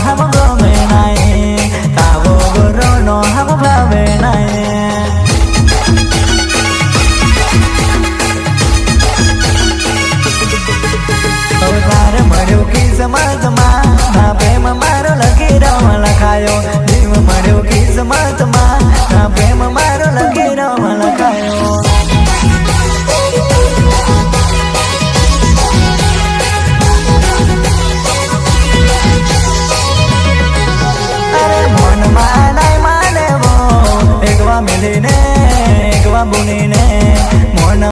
हम गमे नाय तावो गोरोनो हम भावे नाय तार मळ्यो किस्मत માં ના પ્રેમ મારો લખી રમ લખાયો જીવ મળ્યો કિસ્મત માં ના પ્રેમ મારો લખી રમ લખાયો અરે મનમાં નાય માનેવો એકવા મિલીને એકવા બુનીને